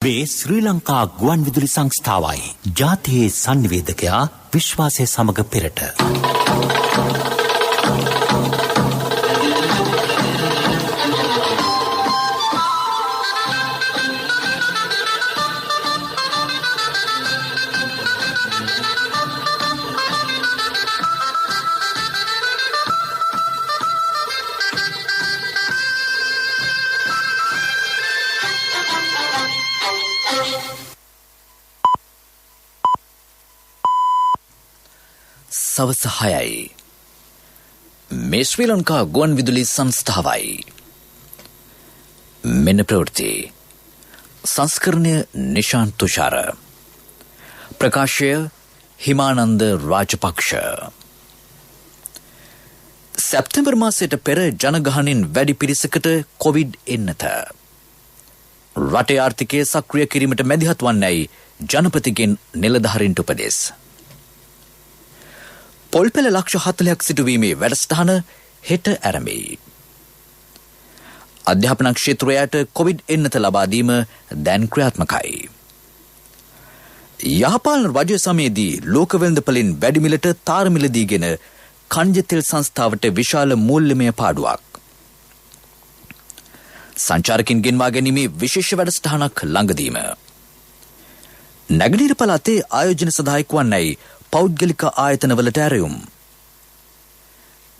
මේ ශ්‍රී ලංකා ගුවන් විදුලි සංස්ථාවයි ජාතියේ සංනිවේදකයා විශ්වාසය සමග පෙරට. සවස 6යි. මේ ශ්‍රී ලංකා ගුවන් විදුලි සංස්ථාවයි. මෙන්න ප්‍රවෘත්ති. සංස්කරණය නිශාන්ත තුෂාර. ප්‍රකාශය හිමානන්ද රාජපක්ෂ. සැප්තැම්බර් මාසයට පෙර ජනගහනින් වැඩි පිරිසකට කොවිඩ් එන්නත. රටේ ආර්ථිකය සක්‍රිය කිරීමට මැදිහත් වන්නේයි ජනපතිගෙන් නිලධාරීන්ට උපදෙස්. පොල්පෙළ ලක්ෂ 40ක් සිටුවීමේ වැඩසටහන හෙට ආරම්භයි. අධ්‍යාපන ක්ෂේත්‍රයට කොවිඩ් එන්නත ලබා දීම දැන් ක්‍රියාත්මකයි. යහපාලන රජය සමයේදී ලෝක වෙළඳපොළින් වැඩි මිලට තාර මිල දීගෙන කන්ජ තෙල් සංස්ථාවට විශාල මූල්‍යමය පාඩුවක්. සංචාරකින් ගෙන්වා ගැනීමේ විශේෂ වැඩසටහනක් ළඟදීම. නැගෙනහිර පළාතේ ආයෝජන සඳහා එක්වන්නේයි පෞද්ගලික ආයතනවලට ඇරයුම්.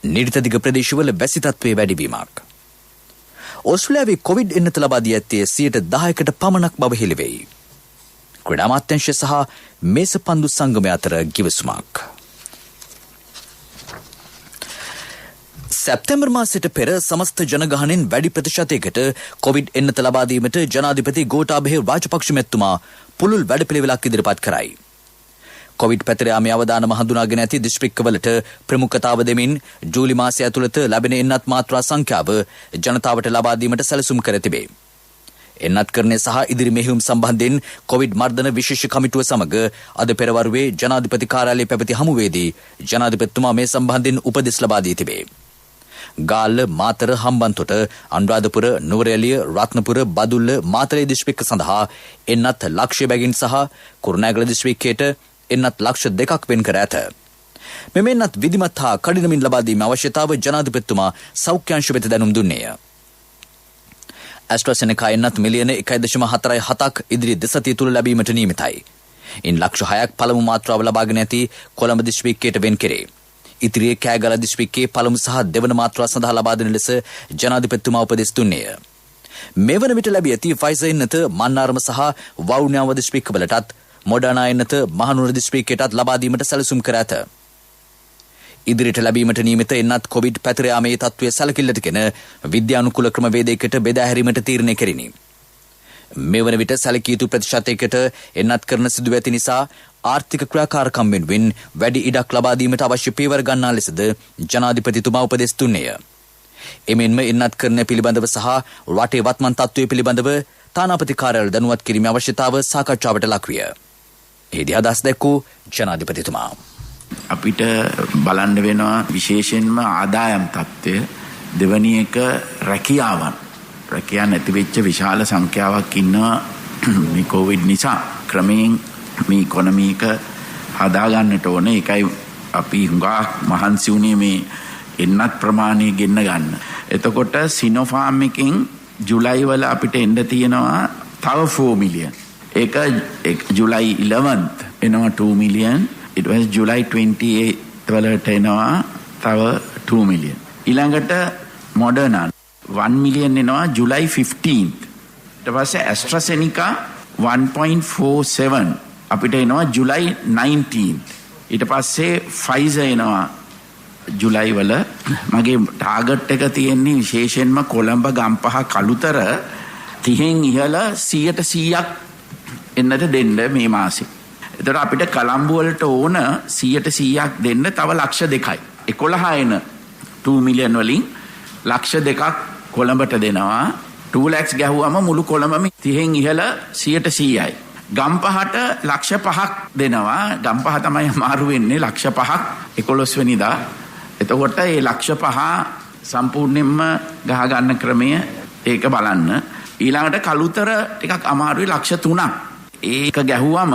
නිරිතදිග ප්‍රදේශවල වැසි තත්ත්වයේ වැඩිවීමක්. ඕස්ට්‍රේලියාවේ කොවිඩ් එන්නත ලබා දී ඇත්තේ 10%කට පමණක් බව හෙළිවෙයි. ක්‍රීඩා අමාත්‍යාංශය සහ මේසපන්දු සංගමය අතර කිවිසුමක්. සැප්තැම්බර් මාසයට පෙර සමස්ත ජනගහනෙන් වැඩි ප්‍රතිශතයකට කොවිඩ් එන්නත ලබා දීමට ජනාධිපති ගෝඨාභය රාජපක්ෂ මැතිතුමා පුළුල් වැඩපිළිවෙලක් ඉදිරිපත් කරයි. කොවිඩ් පැතිරයාමේ අවදානම හඳුනාගෙන ඇති දිස්ත්‍රික්කවලට ප්‍රමුඛතාව දෙමින් ජූලි මාසය ඇතුළත ලැබෙන එන්නත් මාත්‍රා සංඛ්‍යාව ජනතාවට ලබා දීමට සැලසුම් කර තිබේ. එන්නත්කරණය සහ ඉදිරි මෙහෙයුම් සම්බන්ධයෙන් කොවිඩ් මර්ධන විශේෂ කමිටුව සමග අද පෙරවරුවේ ජනාධිපති කාර්යාලයේ පැවති හමුවේදී ජනාධිපතිතුමා මේ සම්බන්ධයෙන් උපදෙස් ලබා දී තිබේ. ගාල්ල, මාතර, හම්බන්තොට, අනුරාධපුර, නුවරඑළිය, රත්නපුර, බදුල්ල, මාතලේ දිස්ත්‍රික්ක සඳහා එන්නත් ලක්ෂ්‍ය බැගින් සහ කුරුණෑගල දිස්ත්‍රික්කයට එන්නත් ලක්ෂ 2ක් වෙන් කර ඇත. මෙම එන්නත් විධිමත් හා කඩිනමින් ලබා දීමේ අවශ්‍යතාව ජනාධිපතිතුමා සෞඛ්‍ය අංශ වෙත දැනුම් දුන්නේය. ඇස්ට්‍රාසෙනෙකා එන්නත් මිලියන 1.47ක් ඉදිරි දෙසතිය තුල ලැබීමට නියමිතයි. ඉන් ලක්ෂ 6ක් පළමු මාත්‍රාව ලබාගෙන ඇති කොළඹ දිස්ත්‍රික්කයට වෙන් කෙරේ. ඉතිරියේ කෑගල දිස්ත්‍රික්කයේ පළමු සහ දෙවන මාත්‍රා සඳහා ලබා දෙන ලෙස ජනාධිපතිතුමා උපදෙස් දුන්නේය. මෙවන විට ලැබී ඇති ෆයිසර් එන්නත මන්නාරම සහ වවුනියාව දිස්ත්‍රික්කවලටත් මොඩර්නා එන්නත මහනුවර දිස්ත්‍රික්කයටත් ලබා දීමට සැලසුම් කර ඇත. ඉදිරියට ලැබීමට නියමිත එන්නත් කොවිඩ් පැතිරයාමේ තත්ත්වය සැලකිල්ලටගෙන විද්‍යානුකූල ක්‍රමවේදයකට බෙදා හැරීමට තීරණය කෙරිණි. මෙවන විට සැලකිය යුතු ප්‍රතිශතයකට එන්නත් කරන සිදුව ඇති නිසා ආර්ථික ක්‍රියාකාරකම් වෙනුවෙන් වැඩි ඉඩක් ලබා දීමට අවශ්‍ය පියවර ගන්නා ලෙසද ජනාධිපතිතුමා උපදෙස් දුන්නේය. එමෙන්ම එන්නත් කරන පිළිබඳව සහ රටේ වත්මන් තත්ත්වය පිළිබඳව තානාපති කාර්යාලය දැනුවත් කිරීමේ අවශ්‍යතාව සාකච්ඡාවට ලක්විය. එහිදී අදහස් දැක්වූ ජනාධිපතිතුමා අපිට බලන්න වෙනවා විශේෂයෙන්ම ආදායම් තත්ත්වය, දෙවැනි එක රැකියාවන්. රැකියාව නැති වෙච්ච විශාල සංඛ්‍යාවක් ඉන්නවා මේ කොවිඩ් නිසා. ක්‍රමයෙන් මේ ඉකොනොමි එක හදා ගන්නට ඕනේ. ඒකයි අපි හුඟක් මහන්සි වුණේ මේ එන්නත් ප්‍රමාණය ගෙන්න ගන්න. එතකොට සිනෝෆාම් එකෙන් ජුලයි වල අපිට එන්න තියෙනවා තව 4 මිලියන්. ඒක ජුලයි 11th එනවා 2 මිලියන්. ඊට පස්සේ ජුලයි 28th වලට එනවා තව 2 මිලියන්. ඊළඟට මොඩර්නා 1 මිලියන් එනවා ජුලයි 15th. ඊට පස්සේ ඇස්ට්‍රාසෙනිකා 1.47 අපිට එනවා ජුලයි 19th. ඊට පස්සේ ෆයිසර් එනවා ජුලයි වල. මගේ ටාගට් එක තියෙන්නේ විශේෂයෙන්ම කොළඹ, ගම්පහ, කළුතර 30න් ඉහළ 100% එන්නට දෙන්න මේ මාසේ. එතකොට අපිට කලම්බු වලට ඕන 100% දෙන්න තව ලක්ෂ 2යි. 11 එන 2 මිලියන් වලින් ලක්ෂ 2ක් කොළඹට දෙනවා. 2 lakhs ගැහුවම මුළු කොළඹම 30න් ඉහළ 100%යි. ගම්පහට ලක්ෂ 5ක් දෙනවා. ගම්පහ තමයි අමාරු වෙන්නේ. ලක්ෂ 5ක් 11 වෙනිදා. එතකොට මේ ලක්ෂ 5 සම්පූර්ණයෙන්ම ගහ ගන්න ක්‍රමය ඒක බලන්න. ඊළඟට කළුතර ටිකක් අමාරුයි ලක්ෂ 3ක්. ඒක ගැහුවම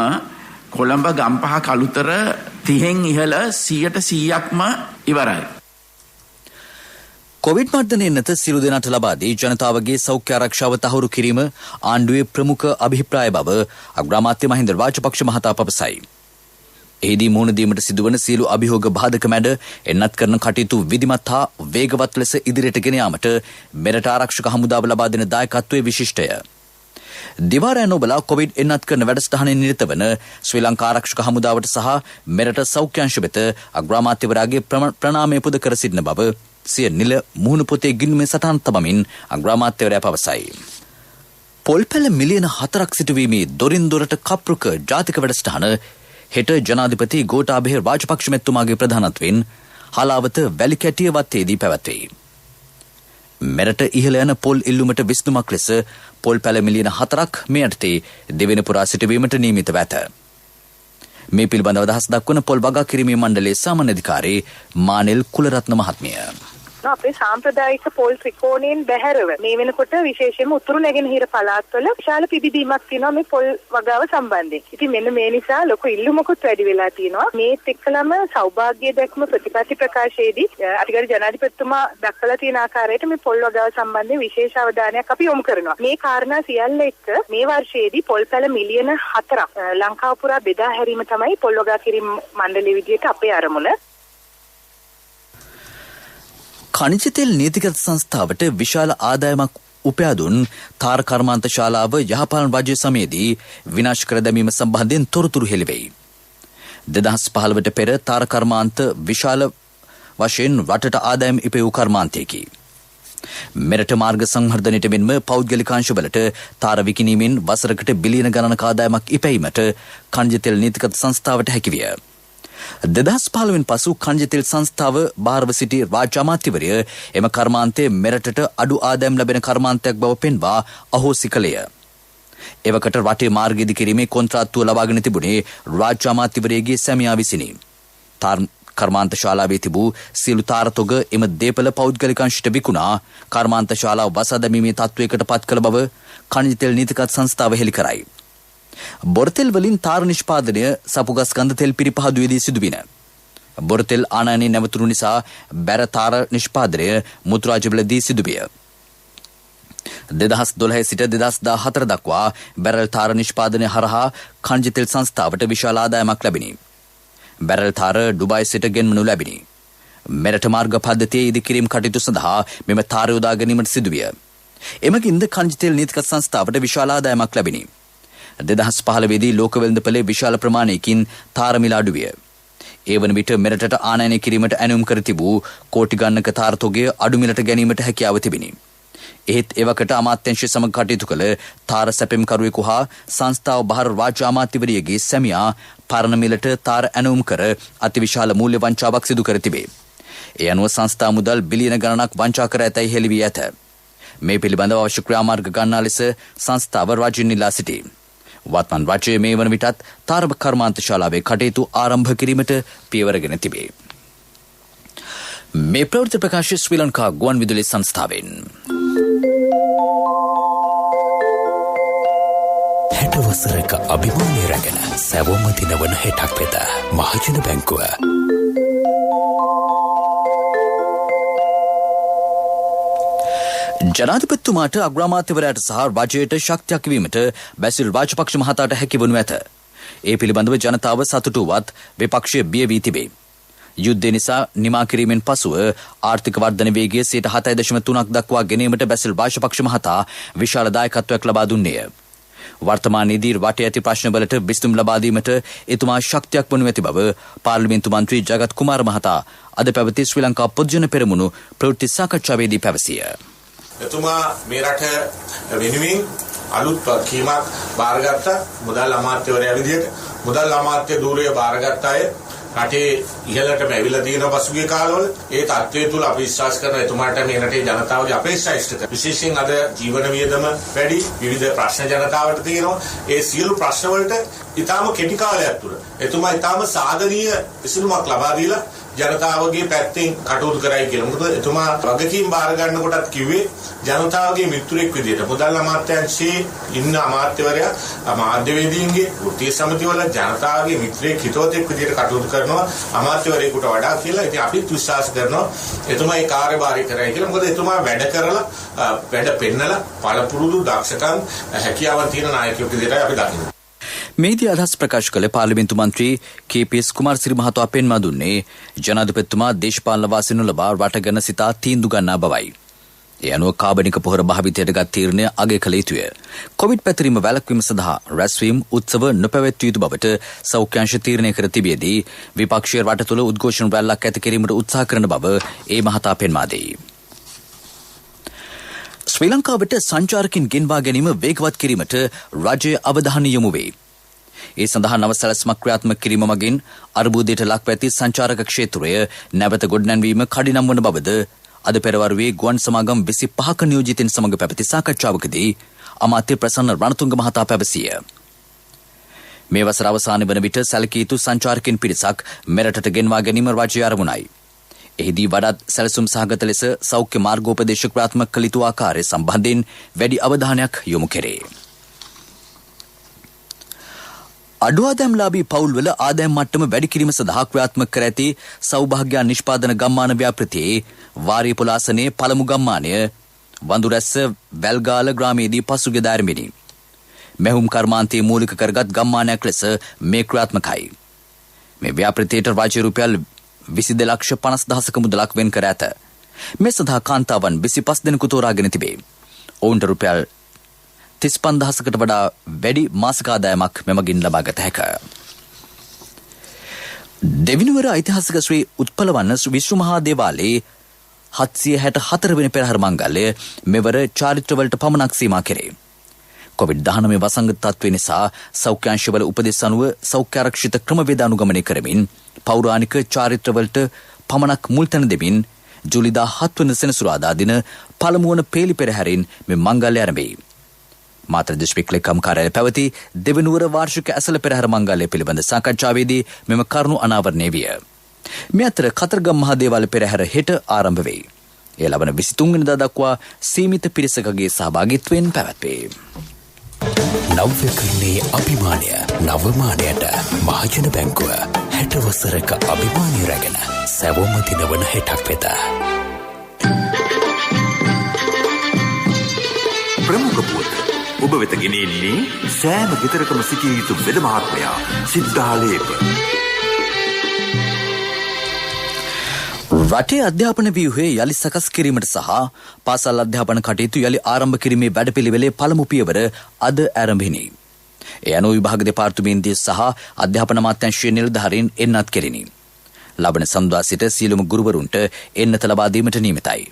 කොළඹ ගම්පහ කළුතර 30න් ඉහළ 100%ක්ම ඉවරයි. කොවිඩ් මර්ධනය නැත සියලු දෙනාට ලබා දී ජනතාවගේ සෞඛ්‍ය ආරක්ෂාව තහවුරු කිරීම ආණ්ඩුවේ ප්‍රමුඛ අභිප්‍රාය බව අග්‍රාමාත්‍ය මහින්ද රාජපක්ෂ මහතා පවසයි. එහිදී මුහුණ දීමට සිදුවන සියලු අභියෝග බාධක මැඩ එන්නත් කරන කටයුතු විධිමත් හා වේගවත් ලෙස ඉදිරියට ගෙන යාමට මෙරට ආරක්ෂක හමුදාව ලබා දෙන දායකත්වයේ විශිෂ්ටය. දිවාරය නොබලා කොවිඩ් එන්නත් කරන වැඩසටහනේ නිරත වන ශ්‍රී ලංකා ආරක්ෂක හමුදාවට සහ මෙරට සෞඛ්‍ය අංශ වෙත අග්‍රාමාත්‍යවරයාගේ ප්‍රණාමය පුද කර සිටින බව සිය නිල මුහුණ පොතේ ගිණුමේ සටහන් තබමින් අග්‍රාමාත්‍යවරයා පවසයි. පොල්පැල මිලියන 4ක් සිටුවීමේ දොරින් දොරට කප්රුක ජාතික වැඩසටහන හෙට ජනාධිපති ගෝඨාභය රාජපක්ෂ මැතිතුමාගේ ප්‍රධානත්වයෙන් හලාවත වැලිකැටිය වත්තේදී පැවැත්වේ. මෙරට ඉහළ යන පොල් ඉල්ලුමට විසඳුමක් ලෙස පොල් පැල මිලියන 4ක් මේ යටතේ දෙවෙනි පුරා සිටුවීමට නියමිතව ඇත. මේ පිළිබඳව අදහස් දක්වන පොල් වගා කිරීමේ මණ්ඩලයේ සාමාන්‍ය අධිකාරී මානෙල් කුලරත්න මහත්මිය අපේ සාම්ප්‍රදායික පොල් ත්‍රිකෝණයෙන් බැහැරව මේ වෙනකොට විශේෂයෙන්ම උතුරු නැගෙනහිර පළාත්වල විශාල පිබිදීමක් තියෙනවා මේ පොල් වගාව සම්බන්ධයෙන්. ඉතින් මෙන්න මේ නිසා ලොකු ඉල්ලුමකුත් වැඩි වෙලා තියෙනවා. මේත් එක්කලම සෞභාග්‍ය දැක්ම ප්‍රතිපත්ති ප්‍රකාශයේදී අධිකාරී ජනාධිපතිතුමා දක්වලා තියෙන ආකාරයට මේ පොල් වගාව සම්බන්ධයෙන් විශේෂ අවධානයක් අපි යොමු කරනවා. මේ කාරණා සියල්ල එක්ක මේ වර්ෂයේදී පොල් පැල මිලියන 4ක් ලංකාව පුරා බෙදා හැරීම තමයි පොල් වගා කිරීම මණ්ඩලයේ විදියට අපේ අරමුණ. खनिज तेल नीतिगत සංස්ථාවට විශාල ආදායමක් උපයා දුන් තාර කර්මාන්ත ශාලාව යහපාලන රාජ්‍ය සමයේදී විනාශ කර දැමීම සම්බන්ධයෙන් තොරතුරු හෙළිවෙයි. 2015ට පෙර තාර කර්මාන්ත විශාල වශයෙන් රටට ආදායම් ඉපයූ කර්මාන්තයකි. මෙරට මාර්ග සංවර්ධනයට මෙන්ම පෞද්ගලිකාංශවලට තාර විකිණීමෙන් වසරකට බිලියන ගණනක ආදායමක් ඉපැයීමට ඛනිජ තෙල් නීතිගත සංස්ථාවට හැකිවිය. 2015 පසු ඛනිජ තෙල් සංස්ථාව බාරව සිටි රාජ්‍ය අමාත්‍යවරය එම කර්මාන්තයේ මෙරටට අඩු ආදායම් ලැබෙන කර්මාන්තයක් බව පෙන්වා අහෝසි කළේය. එවකට රටේ මාර්ග ඉදිකිරීමේ කොන්ත්‍රාත්තුව ලබාගෙන තිබුණේ රාජ්‍ය අමාත්‍යවරයගේ සැමියා විසිනි. කර්මාන්ත ශාලාවේ තිබූ සියලු තාරතොග එම දේපල පෞද්ගලිකාංශයට විකුණා කර්මාන්ත ශාලාව වසා දැමීමේ තත්ත්වයකට පත් කළ බව ඛනිජ තෙල් නීතිගත සංස්ථාව හෙළි කරයි. බොරතෙල් වලින් තාර නිෂ්පාදනය සපුගස් ගන්ධ තෙල් පිරිපහදුවේදී සිදුවින. බොරතෙල් ආනයනයේ නැවතුණු නිසා බැර තාර නිෂ්පාදනය මුතුරාජවලදී සිදුවිය. 2012 සිට 2014 දක්වා බැරල් තාර නිෂ්පාදනය හරහා ඛනිජ තෙල් සංස්ථාවට විශාල ආදායමක් ලැබිනි. බැරල් තාර ඩුබායි සිට ගෙන්වනු ලැබිනි. මෙරට මාර්ග පද්ධතියේ ඉදිකිරීම කටයුතු සඳහා මෙම තාර යොදා ගැනීමට සිදුවිය. එමගින්ද ඛනිජ තෙල් නීතිගත සංස්ථාවට විශාල ආදායමක් ලැබිනි. 2015 ලෝක වෙළඳපොලේ විශාල ප්‍රමාණයකින් තාර මිල අඩු විය. ඒ වන විට මෙරටට ආනයනය කිරීමට ඇනුම් කර තිබූ කෝටි ගණනක තාර තොගය අඩු මිලට ගැනීමට හැකියාව තිබිනි. එහෙත් එවකට අමාත්‍යංශය සමග කටයුතු කළ තාර සැපෙම්කරුවෙකු හා සංස්ථාව බහර රාජ්‍ය අමාත්‍යවරියගේ සැමියා පරණ මිලට තාර ඇනුම් කර අතිවිශාල මූල්‍ය වංචාවක් සිදු කර තිබේ. ඒ අනුව සංස්ථා මුදල් බිලියන ගණනක් වංචා කර ඇතැයි හෙළි වී ඇත. මේ පිළිබඳව අවශ්‍ය ක්‍රියාමාර්ග ගන්නා ලෙස සංස්ථාව රාජ්‍යයෙන් ඉල්ලා සිටී. වත්මන් රජයේ මේ වන විටත් තාර කර්මාන්ත ශාලාවේ කටයුතු ආරම්භ කිරීමට පියවරගෙන තිබේ. මේ ප්‍රවෘත්ති ප්‍රකාශය ශ්‍රී ලංකා ගුවන් විදුලි සංස්ථාවෙන්. 60 වසරක අභිමානය රැගෙන සැවොම දිනවන හෙටක් වෙත මහජන බැංකුව ජනාධිපතිතුමාට අග්‍රාමාත්‍යවරයාට සහ රජයට ශක්තියක් වීමට බැසිල් රාජපක්ෂ මහතාට හැකි වනු ඇත. ඒ පිළිබඳව ජනතාව සතුටු වත් විපක්ෂය බිය වී තිබේ. යුද්ධය නිසා නිමා කිරීමෙන් පසුව ආර්ථික වර්ධන වේගය 7.3% දක්වා ගෙනීමට බැසිල් රාජපක්ෂ මහතා විශාල දායකත්වයක් ලබා දුන්නේය. වර්තමානයේදී රටේ ඇති ප්‍රශ්නවලට විසඳුම් ලබා දීමට එතුමා ශක්තියක් වනු ඇති බව පාර්ලිමේන්තු මන්ත්‍රී ජගත් කුමාර මහතා අද පැවති ශ්‍රී ලංකා පොදුජන පෙරමුණු ප්‍රවෘත්ති සාකච්ඡාවේදී පැවසිය. එතුමා මේ රට වෙනුවෙන් අලුත් වගකීමක් බාරගත්ත මුදල් අමාත්‍යවරයා විදිහට මුදල් අමාත්‍ය ධූරය බාරගත්ත අය රටේ ඉහළටම ඇවිල්ලා තියෙන පසුගිය කාලවල ඒ තත්ත්වය තුල අපි විශ්වාස කරන එතුමාට මේ රටේ ජනතාවගේ අපේක්ෂා ඉෂ්ට කරන විශේෂයෙන් අද ජීවන වියදම වැඩි විවිධ ප්‍රශ්න ජනතාවට තියෙනවා ඒ සියලු ප්‍රශ්න වලට ඊටාම කෙටි කාලයක් තුල එතුමා ඊටාම සාධනීය විසඳුමක් ලබා දීලා ජනතාවගේ පැත්තෙන් කටයුතු කරයි කියලා. මොකද එතුමා වගකීම් බාර ගන්නකොටත් කිව්වේ ජනතාවගේ මිත්‍රෙක් විදියට. මුදල් අමාත්‍යාංශයේ ඉන්න අමාත්‍යවරයා මාධ්‍යවේදීන්ගේ වෘත්තීය සමිතිවල ජනතාවගේ මිත්‍රෙක් හිතවතෙක් විදියට කටයුතු කරනවා අමාත්‍යවරයෙකුට වඩා කියලා. ඉතින් අපිත් විශ්වාස කරනවා එතුමා ඒ කාර්යභාරය කරයි කියලා. මොකද එතුමා වැඩ කරලා වැඩ පෙන්නලා පළපුරුදු දක්ෂකම් හැකියාවන් තියෙන නායකයෙක් විදියටයි අපි දකින්නේ. මේදී අදහස් ප්‍රකාශ කළ පාර්ලිමේන්තු මන්ත්‍රී කේ.පී.එස්. කුමාරසිරි මහතා පෙන්වා දුන්නේ ජනාධිපතිතුමා දේශපාලන වාසි නොලබා රට ගැන සිතා තීන්දුව ගන්නා බවයි. ඒ අනුව කාබනික පොහොර භාවිතයට ගත් තීරණය අගය කළ යුතුය. කොවිඩ් පැතිරීම වැළැක්වීම සඳහා රැස්වීම් උත්සව නොපැවැත්විය යුතු බවට සෞඛ්‍යාංශ තීරණය කර තිබියදී විපක්ෂයේ රට තුළ උද්ඝෝෂණ රැල්ලක් ඇති කිරීමට උත්සාහ කරන බව ඒ මහතා පෙන්වා දෙයි. ශ්‍රී ලංකාවට සංචාරකින් ගෙන්වා ගැනීම වේගවත් කිරීමට රජය අවධානය යොමු වේ. ඒ සඳහා නව සැලැස්මක් ක්‍රියාත්මක කිරීම මගින් අර්බුදයට ලක්ව ඇති සංචාරක ක්ෂේත්‍රය නැවත ගොඩනැන්වීම කඩිනම් වන බවද අද පෙරවරුවේ ගුවන් සමාගම් 25ක නියෝජිතයින් සමග පැවති සාකච්ඡාවකදී අමාත්‍ය ප්‍රසන්න රණතුංග මහතා පැවසිය. මේ වසර අවසානයේ වන විට සැලකිය යුතු සංචාරකින් පිරිසක් මෙරටට ගෙන්වා ගැනීම රජයේ අරමුණයි. එහිදී වඩාත් සැලසුම් සහගත ලෙස සෞඛ්‍ය මාර්ගෝපදේශ ක්‍රියාත්මක කළ යුතු ආකාරය සම්බන්ධයෙන් වැඩි අවධානයක් යොමු කෙරේ. අඩු ආදායම්ලාභී පවුල්වල ආදායම් මට්ටම වැඩි කිරීම සඳහා ක්‍රියාත්මක කර ඇති සෞභාග්‍ය නිෂ්පාදන ගම්මාන ව්‍යාපෘතියේ වාරිය පොලාසනේ පළමු ගම්මානය වඳුරැස්ස වැල්ගාල ග්‍රාමයේදී පසුගියදා ආරම්භිනි. මෙහුම් කර්මාන්තයේ මූලික කරගත් ගම්මානයක් ලෙස මේ ක්‍රියාත්මකයි. මේ ව්‍යාපෘතියට රාජ්‍ය රුපියල් 22,50,000ක මුදලක් වෙන් කර ඇත. මේ සඳහා කාන්තාවන් 25 දෙනෙකු තෝරාගෙන තිබේ. ඔවුන්ට රුපියල් 35,000කට වඩා වැඩි මාසික ආදායමක් මෙමගින් ලබාගත හැකිය. දෙවිනුවර ඓතිහාසික ශ්‍රී උත්පලවන්න විශ්ව මහා දේවාලයේ 764 වෙනි පෙරහර මංගල්‍ය මෙවර චාරිත්‍රවලට පමණක් සීමා කෙරේ. කොවිඩ්-19 වසංගත තත්ත්වය නිසා සෞඛ්‍යාංශවල උපදෙස් අනුව සෞඛ්‍ය ආරක්ෂිත ක්‍රමවේද අනුගමනය කරමින් පෞරාණික චාරිත්‍රවලට පමණක් මුල් තැන දෙමින් ජූලි 17 වන සෙනසුරාදා දින පළමු වන පේලි පෙරහැරින් මේ මංගල්‍ය ආරම්භයි. මාතර දිස්ත්‍රික් ලේකම් කාර්යාලය පැවති දෙවනුවර වාර්ෂික ඇසළ පෙරහැර මංගල්‍ය පිළිබඳ සාකච්ඡාවේදී මෙම කරුණු අනාවරණය විය. මේ අතර කතරගම මහා දේවාලය පෙරහැර හෙට ආරම්භ වෙයි. එය ලබන 23 වෙනිදා දක්වා සීමිත පිරිසකගේ සහභාගීත්වයෙන් පැවැත්වේ. නව්‍යකරණයේ අභිමානය නවමානයට මහජන බැංකුව 60 වසරක අභිමානය රැගෙන සැවොම දිනවන හෙටක් වෙත. ප්‍රමුඛ පුවත් ඔබ වෙත ගෙනෙන්නේ සෑම ගෙදරකම සිටිය යුතු වෙද මහත්මයා සිද්ධාලේප. රටේ අධ්‍යාපන ව්‍යුහය යලි සකස් කිරීමට සහ පාසල් අධ්‍යාපන කටයුතු යලි ආරම්භ කිරීමේ වැඩපිළිවෙලේ පළමු පියවර අද ආරම්භිනි. ඒ අනුව විභාග දෙපාර්තමේන්තුවේ සහ අධ්‍යාපන අමාත්‍යාංශයේ නිලධාරීන් එන්නත් කෙරිනි. ලබන සඳුදා සිට සියලුම ගුරුවරුන්ට එන්නත ලබා දීමට නියමිතයි.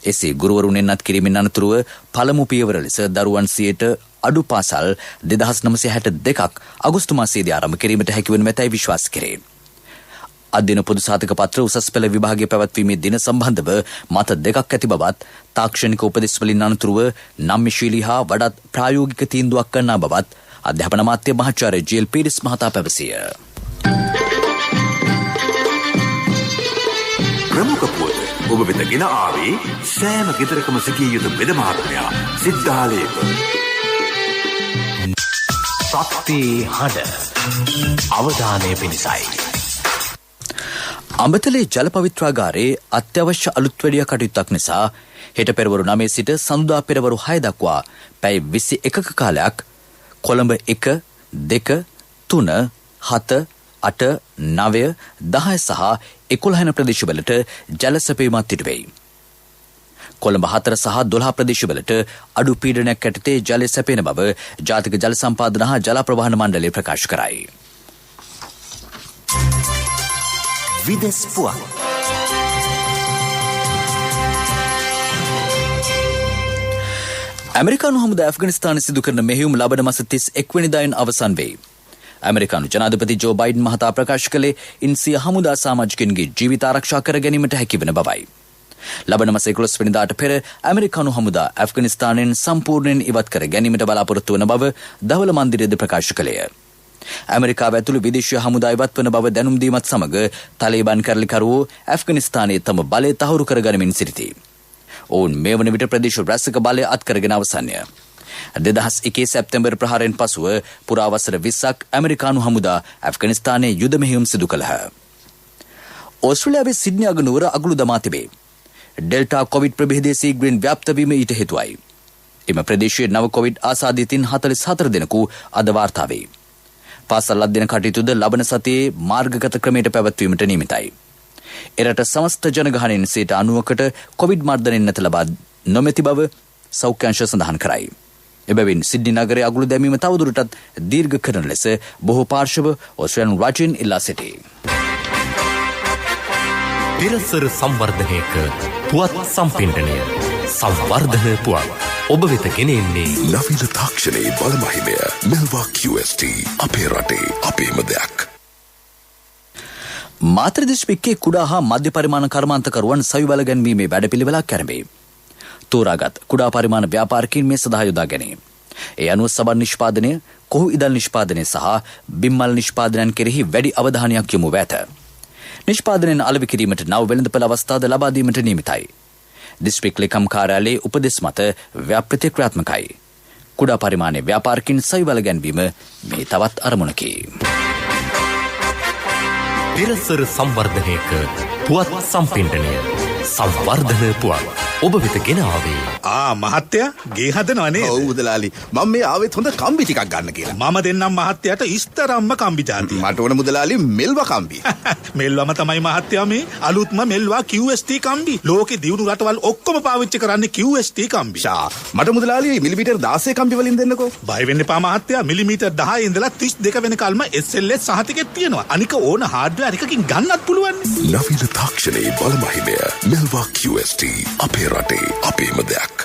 එසේ ගුරුවරුන් එන්නත් කිරීමෙන් අනතුරුව පළමු පියවර ලෙස දරුවන් 100ට අඩු පාසල් 2962ක් අගෝස්තු මාසයේදී ආරම්භ කිරීමට හැකිවන මෙතයි විශ්වාස කෙරේ. අධ්‍යයන පොදු සාධක පත්‍ර උසස් පෙළ විභාගයේ පැවැත්වීමේ දින සම්බන්ධව මත දෙකක් ඇති බවත් තාක්ෂණික උපදෙස් වලින් අනතුරුව නම්‍යශීලී හා වඩාත් ප්‍රායෝගික තීන්දුවක් කරනා බවත් අධ්‍යාපන අමාත්‍ය මහාචාර්ය ජී.එල්. පීරිස් මහතා පැවසිය. ප්‍රමුඛ පුවත් ඔබ වෙත ගෙන ආවේ සෑම ගෙදරකම සිටිය යුතු වෙද මහත්මයා සිද්ධාලේප. සත්‍ය හඬ අවධානය පිණිසයි. අඹතලේ ජල පවිත්‍රාගාරයේ අත්‍යවශ්‍ය අලුත් වැඩියා කටයුත්තක් නිසා හෙට පෙරවරු 9 සිට සඳුදා පෙරවරු 6 දක්වා පැය 21ක කාලයක් කොළඹ 1, 2, 3, 7, 8, 9, 10 සහ 11 යන ප්‍රදේශවලට ජල සැපයීමක් සිදු වෙයි. කොළඹ 4 සහ 12 ප්‍රදේශවලට අඩු පීඩනයක් යටතේ ජලය සැපෙන බව ජාතික ජල සම්පාදන හා ජල ප්‍රවාහන මණ්ඩලය ප්‍රකාශ කරයි. විදෙස් පුවත්. ඇමරිකානු හමුදා ඇෆ්ගනිස්තානයේ සිදු කරන මෙහෙයුම් ලබන මාස 31 වෙනිදායින් අවසන් වෙයි. ඇමරිකානු ජනාධිපති ජෝ බයිඩන් මහතා ප්‍රකාශ කළේ ඉන්සිය හමුදා සමාජිකයන්ගේ ජීවිත ආරක්ෂා කර ගැනීමට හැකිවන බවයි. ලබන මාස 11 වෙනිදාට පෙර ඇමරිකානු හමුදා ඇෆ්ගනිස්තානයෙන් සම්පූර්ණයෙන් ඉවත් කර ගැනීමට බලාපොරොත්තු වන බව දවල මන්දිරයේද ප්‍රකාශ කළේය. ඇමරිකාව ඇතුළු විදේශීය හමුදා ඉවත් වන බව දැනුම් දීමත් සමග තාලිබාන් කැරලිකරුවෝ ඇෆ්ගනිස්තානයේ තම බලය තහවුරු කරගනිමින් සිටිති. ඔවුන් මේ වන විට ප්‍රදේශ රැසක බලය අත්කරගෙන අවසන්ය. 2001 සැප්තැම්බර් ප්‍රහාරයෙන් පසුව පුරා වසර 20ක් ඇමරිකානු හමුදා ඇෆ්ගනිස්තානයේ යුද මෙහෙයුම් සිදු කළහ. ඕස්ට්‍රේලියාවේ සිඩ්නි අගනුවර අගලු දමා තිබේ. ඩෙල්ටා කොවිඩ් ප්‍රභේදයේ සීග්‍රයෙන් ව්‍යාප්ත වීම ඊට හේතුවයි. එම ප්‍රදේශයේ නව කොවිඩ් ආසාදිතින් 44 දෙනෙකු අද වාර්තා වේ. පාසල් අධ්‍යයන කටයුතුද ලබන සතියේ මාර්ගගත ක්‍රමයට පැවැත්වීමට නියමිතයි. එරට සමස්ත ජනගහනයෙන් 90%කට කොවිඩ් මර්ධනයෙන් නැත ලබා නොමැති බව සෞඛ්‍ය අංශ සඳහන් කරයි. එබැවින් සිඩ්නි නගරයේ අගලු දැමීම තවදුරටත් දීර්ඝ කරන ලෙස බොහෝ පාර්ශව ඕස්ට්‍රේලියානු රජයෙන් ඉල්ලා සිටී. පෙරසර සංවර්ධනයක පුවත් සම්පින්ඩනය සංවර්ධන පුවත් ඔබ වෙත ගෙනෙන්නේ නවීන තාක්ෂණයේ බලමහිමය මෙල්වා QST අපේ රටේ අපේම දෙයක්. මාතර දිස්ත්‍රික්කයේ කුඩා හා මධ්‍ය පරිමාණ කර්මාන්තකරුවන් සවි බල ගැන්වීමේ වැඩපිළිවෙලක් ආරම්භයි. තෝරාගත් කුඩා පරිමාණ ව්‍යාපාරිකයින් මේ සඳහා යොදා ගැනීම. ඒ අනුව සබන් නිෂ්පාදනය, කොහු ඉදල් නිෂ්පාදනය සහ බිම්මල් නිෂ්පාදනයන් කෙරෙහි වැඩි අවධානයක් යොමු ඇත. නිෂ්පාදනයෙන් අලෙවි කිරීමට නව වෙළඳපළ අවස්ථාද ලබා දීමට නියමිතයි. දිස්ත්‍රික් ලේකම් කාර්යාලයේ උපදෙස් මත ව්‍යාපෘති ක්‍රියාත්මකයි. කුඩා පරිමාණයේ ව්‍යාපාරිකයින් සවි බල ගැන්වීම මේ තවත් අරමුණකි. පෙරසර සංවර්ධනයක පුවත් සම්පින්ඩනය සංවර්ධන පුවත් ඔබ වෙත ගෙන ආවේ. මහත්තයා ගේ හදනවා නේද? ඔව් මුදලාලි. මම මේ ආවෙත් හොඳ කම්බි ටිකක් ගන්න කියලා. මම දෙන්නම් මහත්තයාට ඉස්තරම්ම කම්බි ජාතිය. මට ඕන මුදලාලි මෙල්වා කම්බි. මෙල්වම තමයි මහත්තයා මේ අලුත්ම මෙල්වා QST කම්බි. ලෝකේ දියුණු රටවල් ඔක්කොම පාවිච්චි කරන්නේ QST කම්බි. මට මුදලාලි මිලිමීටර් 16 කම්බි වලින් දෙන්නකෝ. බය වෙන්න එපා මහත්තයා. මිලිමීටර් 10 ඉඳලා 32 වෙනකල්ම SLS සහතිකෙත් තියෙනවා. අනික ඕන හાર્ඩ්වෙයාර් එකකින් ගන්නත් පුළුවන්. නවීන තාක්ෂණයේ බලමහිමය මෙල්වා QST අපේ රටේ අපේම දෙයක්.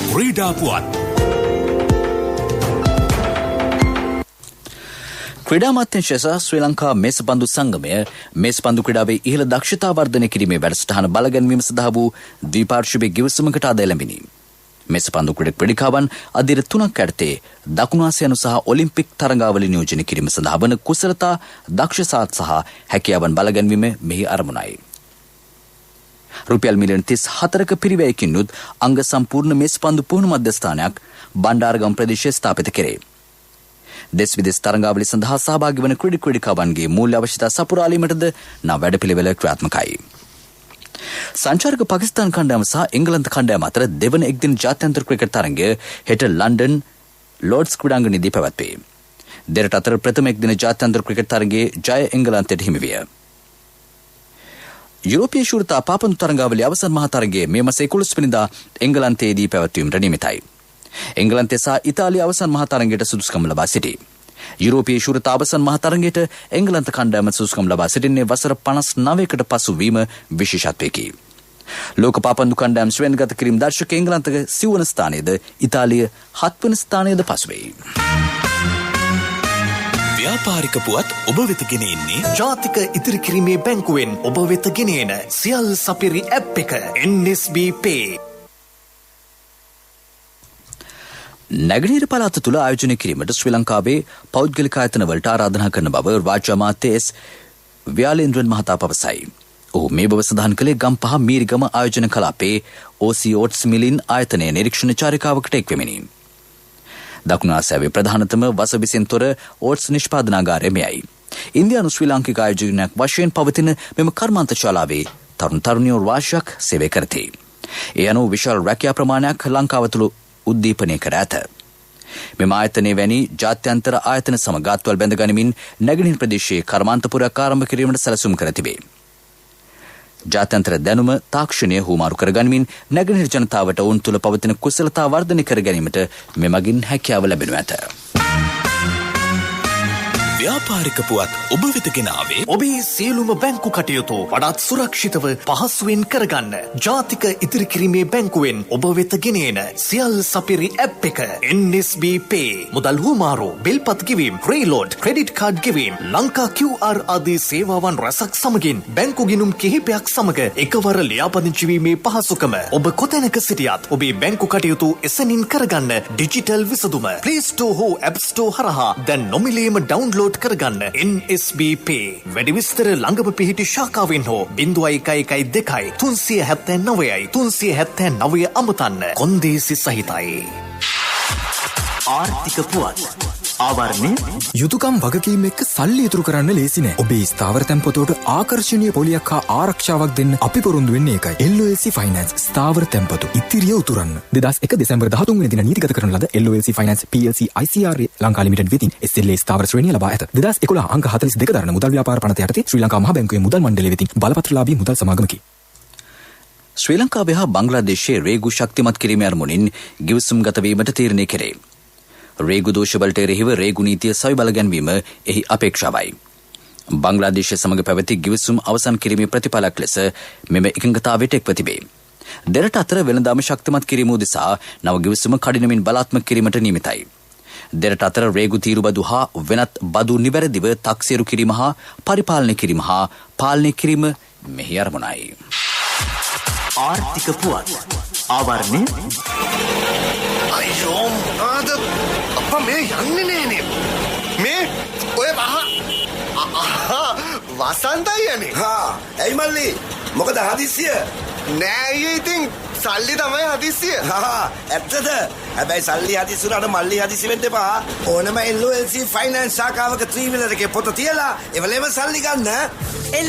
ක්‍රීඩා පුවත්. ක්‍රීඩා අමාත්‍යාංශය සහ ශ්‍රී ලංකා මේසපන්දු සංගමය මේසපන්දු ක්‍රීඩාවේ ඉහළ දක්ෂතා වර්ධනය කිරීමේ වැඩසටහන බලගැන්වීම සඳහා වූ ද්විපාර්ශ්වීය ගිවිසුමකට අද එළඹිනි. මේසපන්දු ක්‍රීඩිකාවන් අධිර 3ක් යටතේ දකුණු ආසියානු සහ ඔලිම්පික් තරඟාවල නියෝජනය කිරීම සඳහා වන කුසලතා, දක්ෂතා සහ හැකියාවන් බලගැන්වීම මෙහි අරමුණයි. රුපියල් මිලියන 34ක පිරිවැයකිනුත් අංග සම්පූර්ණ මේසපන්දු පුහුණු මධ්‍යස්ථානයක් බණ්ඩාරගම ප්‍රදේශයේ ස්ථාපිත කෙරේ. දෙස් විදෙස් තරඟාවලි සඳහා සහභාගී වන ක්‍රීඩිකාවන්ගේ මූල්‍ය අවශ්‍යතා සපුරාලීමටද නව වැඩපිළිවෙල ක්‍රියාත්මකයි. සංචාරක පාකිස්තාන කණ්ඩායම සහ එංගලන්ත කණ්ඩායම අතර දෙවන එක්දින ජාත්‍යන්තර ක්‍රිකට් තරඟය හෙට ලන්ඩන් ලෝඩ්ස් ක්‍රීඩාංගණයේදී පැවැත්වේ. දෙරට අතර ප්‍රථම එක්දින ජාත්‍යන්තර ක්‍රිකට් තරඟයේ ජය එංගලන්තයට හිමි විය. යුරෝපීය ශූරතා පාපන්දු තරඟාවලියේ අවසන් මහා තරඟයේ මේ මාස 11 වෙනිදා එංගලන්තයේදී පැවැත්වීමට නියමිතයි. එංගලන්තය සහ ඉතාලිය අවසන් මහා තරඟයට සුදුසුකම් ලබා සිටී. යුරෝපීය ශූරතා අවසන් මහා තරඟයට එංගලන්ත කණ්ඩායම සුදුසුකම් ලබා සිටින්නේ වසර 59කට පසු වීම විශේෂත්වයකි. ලෝක පාපන්දු කණ්ඩායම් ශ්‍රේණිගත කිරීම දර්ශක එංගලන්තක 9 වන ස්ථානයේද ඉතාලිය 7 වන ස්ථානයේද පසු වෙයි. ව්‍යාපාරික පුවත් ඔබ වෙත ගෙන එන්නේ ජාතික ඉතිරි කිරීමේ බැංකුවෙන් ඔබ වෙත ගෙන එන සියල් සපිරි ඇප් එක NSB Pay. නැගෙනහිර පළාත තුළ ආයෝජනය කිරීමට ශ්‍රී ලංකාවේ පෞද්ගලික ආයතන වලට ආරාධනා කරන බව රාජ්‍ය අමාත්‍ය එස් ව්‍යාලේන්ද්‍රන් මහතා පවසයි. ඔහු මේ බව සඳහන් කළේ ගම්පහ මීරිගම ආයෝජන කලාපේ OC ඕට්ස් මිලින් ආයතනයේ නිරීක්ෂණ චාරිකාවකට එක්වෙමිනි. දකුණු ආසියාවේ ප්‍රධානතම වසවිසෙන් තොර ඕට්ස් නිෂ්පාදනාගාරය මෙයයි. ඉන්දියානු ශ්‍රී ලාංකික ආයෝජනයක් වශයෙන් පවතින මෙම කර්මාන්ත ශාලාවේ තරුණ තරුණියෝ රාශියක් සේවය කරති. ඒ අනුව විශාල රැකියා ප්‍රමාණයක් ලංකාව තුළ උද්දීපනය කර ඇත. මෙම ආයතනයේ වැනි ජාත්‍යන්තර ආයතන සමග අත්වල් බැඳ ගනිමින් නැගෙනහිර ප්‍රදේශයේ කර්මාන්තපුරයක් ආරම්භ කිරීමට සැලසුම් කර තිබේ. ජාත්‍යන්තර දැනුම තාක්ෂණය හුවමාරු කර ගනිමින් නැගෙනහිර ජනතාවට ඔවුන් තුළ පවතින කුසලතා වර්ධනය කර ගැනීමට මෙමගින් හැකියාව ලැබෙනු ඇත. ව්‍යාපාරික පුවත් ඔබ වෙත ගෙනාවේ ඔබේ සියලුම බැංකු කටයුතු වඩාත් සුරක්ෂිතව පහසුවෙන් කරගන්න ජාතික ඉදිරිකිරීමේ බැංකුවෙන් ඔබ වෙත ගෙනෙන සියල් සපිරි ඇප් එක NSB Pay මුදල් හුවමාරු බිල්පත් ගෙවීම ප්‍රීලෝඩ් ක්‍රෙඩිට් කාඩ් ගෙවීම ලංකා QR ආදී සේවාවන් රැසක් සමගින් බැංකු ගිණුම් කිහිපයක් සමග එකවර ලියාපදිංචි වීමේ පහසුකම ඔබ කොතැනක සිටියත් ඔබේ බැංකු කටයුතු එසැනින් කරගන්න ඩිජිටල් විසඳුම Play Store හෝ App Store හරහා දැන් නොමිලේම ඩවුන්ලෝඩ් කරගන්න NSB Pay වැඩි විස්තර ළඟම පිහිටි ශාඛාවෙන් හෝ 0112 379 379 අමතන්න කොන්දේසි සහිතයි ආර්ථික පුවත් ආවරණය යුතුයකම් වගකීම් එක්ක සල්ලි ඉතුරු කරන්න ලේසි නෑ. ඔබේ ස්ථාවර තැන්පතට ආකර්ෂණීය පොලියක් හා ආරක්ෂාවක් දෙන්න අපි පොරොන්දු වෙන්නේ ඒකයි. LOLC Finance ස්ථාවර තැන්පතු ඉතිරිය උතුරන්න. 2001 දෙසැම්බර් 13 වෙනි දින නීතිගත කරන ලද LOLC Finance PLC ICRA Lanka limited වෙතින් SLA ස්ථාවර ශ්‍රේණිය ලබා ඇත. 2011 අංක 42 දරන මුදල් ව්‍යාපාර පනත යටතේ ශ්‍රී ලංකා මහ බැංකුවේ මුදල් මණ්ඩලය වෙතින් බලපත්‍රලාභී මුදල් සමාගමකි. ශ්‍රී ලංකාවේ හා බංග්ලාදේශයේ රේගු ශක්තිමත් කිරීමේ අරමුණින් ගිවිසුම් ගත වීමට තීරණය කෙරේ. රේගු දෝෂවලට එරෙහිව රේගු නීතිය සවි බල ගැන්වීම එහි අපේක්ෂාවයි. බංග්ලාදේශය සමග පැවති ගිවිසුම් අවසන් කිරීමේ ප්‍රතිඵලයක් ලෙස මෙම එකඟතාවයට එක්ව තිබේ. දෙරට අතර වෙළඳාම ශක්තිමත් කිරීම උදෙසා නව ගිවිසුම කඩිනමින් බලාත්මක කිරීමට නියමිතයි. දෙරට අතර රේගු තීරු බදු හා වෙනත් බදු නිවැරදිව තක්සේරු කිරීම හා පරිපාලනය කිරීම හා පාලනය කිරීම මෙහි අරමුණයි. ආර්ථික පුවත් ආවරණය අයියෝ ආද අප්පා මේ යන්නේ නෑනේ මේ ඔය වසන්තයි යන්නේ ඇයි මල්ලි මොකද හදිස්සිය නෑ අයියේ ඉතින් සල්ලි තමයි හදිස්සිය ඇත්තද හැබැයි සල්ලි හදිස්සි උනාට මල්ලි හදිස්සි වෙන්න එපා ඕනම LOLC Finance ශාඛාවක ත්‍රිවිලර් එකේ පොත තියලා එවලේම සල්ලි ගන්න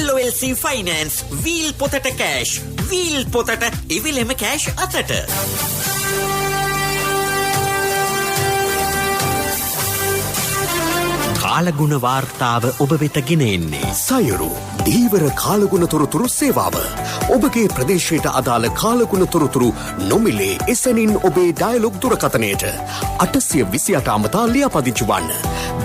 LOLC Finance වීල් පොතට කෑෂ් වීල් පොතට ඉවිලෙම කෑෂ් අතට කාලගුණ වාර්තාව ඔබ වෙත ගෙන එන්නේ සයුරු දීවර කාලගුණ තොරතුරු සේවාව ඔබගේ ප්‍රදේශයට අදාළ කාලගුණ තොරතුරු නොමිලේ එසැනින් ඔබේ ඩයලොග් දුරකථනයට 828 අමතා ලියාපදිංචි වන්න.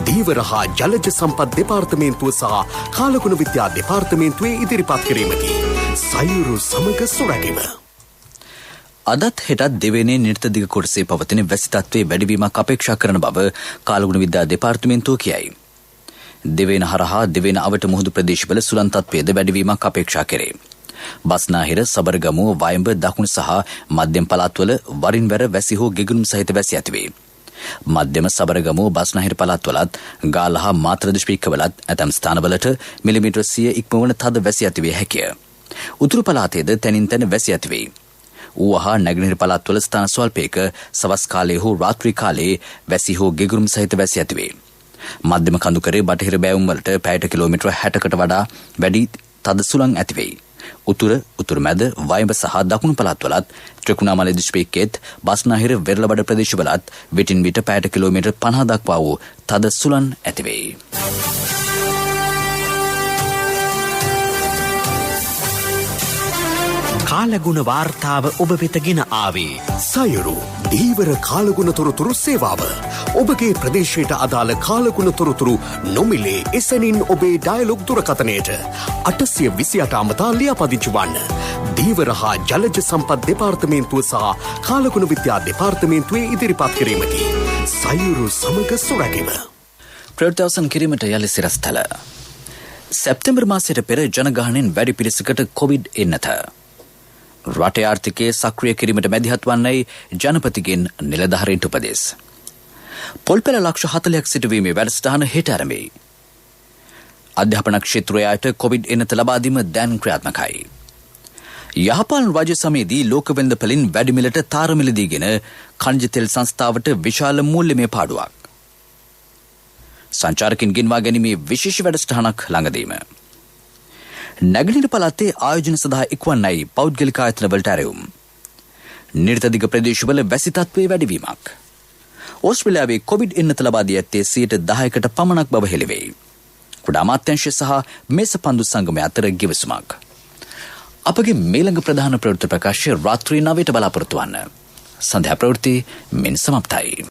දීවර හා ජලජ සම්පත් දෙපාර්තමේන්තුව සහ කාලගුණ විද්‍යා දෙපාර්තමේන්තුවේ ඉදිරිපත් කිරීමකි. සයුරු සමග සුරැකීම. අදත් හෙටත් දෙවෙනි නිර්ත දිග කොටසේ පවතින වැසි තත්ත්වයේ වැඩිවීමක් අපේක්ෂා කරන බව කාලගුණ විද්‍යා දෙපාර්තමේන්තුව කියයි. දෙවෙන හරහා දෙවෙන අවට මුහුදු ප්‍රදේශවල සුළං තත්ත්වයේද වැඩිවීමක් අපේක්ෂා කෙරේ. බස්නාහිර, සබරගමුව, වයඹ, දකුණු සහ මධ්‍යම පළාත්වල වරින් වර වැසි හෝ ගෙගුරුම් සහිත වැසි ඇතිවේ. මධ්‍යම සබරගමුව බස්නාහිර පළාත්වලත් ගාල්ල හා මාතර දිස්ත්‍රික්කවලත් ඇතැම් ස්ථානවලට මිලිමීටර් 100 ඉක්මවන තද වැසි ඇතිවිය හැකිය. උතුරු පළාතේද තැනින් තැන වැසි ඇතිවේ. ඌවහා නැගෙනහිර පළාත්වල ස්ථාන ස්වල්පයක සවස් කාලයේ හෝ රාත්‍රී කාලයේ වැසි හෝ ගෙගුරුම් සහිත වැසි ඇතිවේ. මධ්‍යම කඳුකරේ බටහිර බෑවුම් වලට පැයට කිලෝමීටර 60කට වඩා වැඩි තද සුළං ඇතිවෙයි. උතුරු මැද වයඹ සහ දකුණු පළාත්වලත් ත්‍රිකුණාමලය දිස්ත්‍රික්කයේත් බස්නාහිර වෙරළබඩ ප්‍රදේශවලත් විටින් විට පැයට කිලෝමීටර 50 දක්වා වූ තද සුළං ඇතිවෙයි. කාලගුණ වාර්තාව ඔබ වෙත ගෙන ආවේ සයුරු දීවර කාලගුණ තොරතුරු සේවාව ඔබගේ ප්‍රදේශයට අදාළ කාලගුණ තොරතුරු නොමිලේ එසැනින් ඔබේ ඩයලොග් දුරකථනයට 828 අමතා ලියාපදිංචි වන්න. දීවර හා ජලජ සම්පත් දෙපාර්තමේන්තුව සහ කාලගුණ විද්‍යා දෙපාර්තමේන්තුවේ ඉදිරිපත් කිරීමකි. සයුරු සමග සුරැකීම. ප්‍රවෘත්ති කිරීමට යලි සිරස්තල. සැප්තැම්බර් මාසයට පෙර ජනගහනයෙන් වැඩි පිරිසකට කොවිඩ් එන්නත. රටේ ආර්ථිකයේ සක්‍රිය කිරීමට මැදිහත් වන්නයි ජනපතිගෙන් නිලධාරීන්ට උපදෙස්. පොල්පෙළ ලක්ෂ 40ක් සිටුවීමේ වැඩසටහන හෙට ආරම්භයි. අධ්‍යාපන ක්ෂේත්‍රයට කොවිඩ් එන්නත ලබා දීම දැන් ක්‍රියාත්මකයි. යහපාලන රාජ්‍ය සමයේදී ලෝක වෙළඳපොළින් වැඩි මිලට තාර මිලදීගෙන ඛනිජ තෙල් සංස්ථාවට විශාල මූල්‍යමය පාඩුවක්. සංචාරකින් ගෙන්වා ගැනීමේ විශේෂ වැඩසටහනක් ළඟදීම. නැගෙනහිර පළාතේ ආයෝජන සඳහා එක්වන්නයි පෞද්ගලික ආයතන වලට ඇරයුම්. නිර්තදිග ප්‍රදේශවල වැසි තත්ත්වයේ වැඩිවීමක්. ඕස්ට්‍රේලියාවේ කොවිඩ් එන්නත ලබා දී ඇත්තේ 10%කට පමණක් බව හෙළිවෙයි. කුඩා අමාත්‍යාංශය සහ මේසපන්දු සංගමය අතර ගිවිසුමක්. අපගේ මේළඟ ප්‍රධාන ප්‍රවෘත්ති ප්‍රකාශය රාත්‍රී 9ට බලාපොරොත්තු වන්න. සන්ධ්‍යා ප්‍රවෘත්ති මෙන් සමාප්තයි.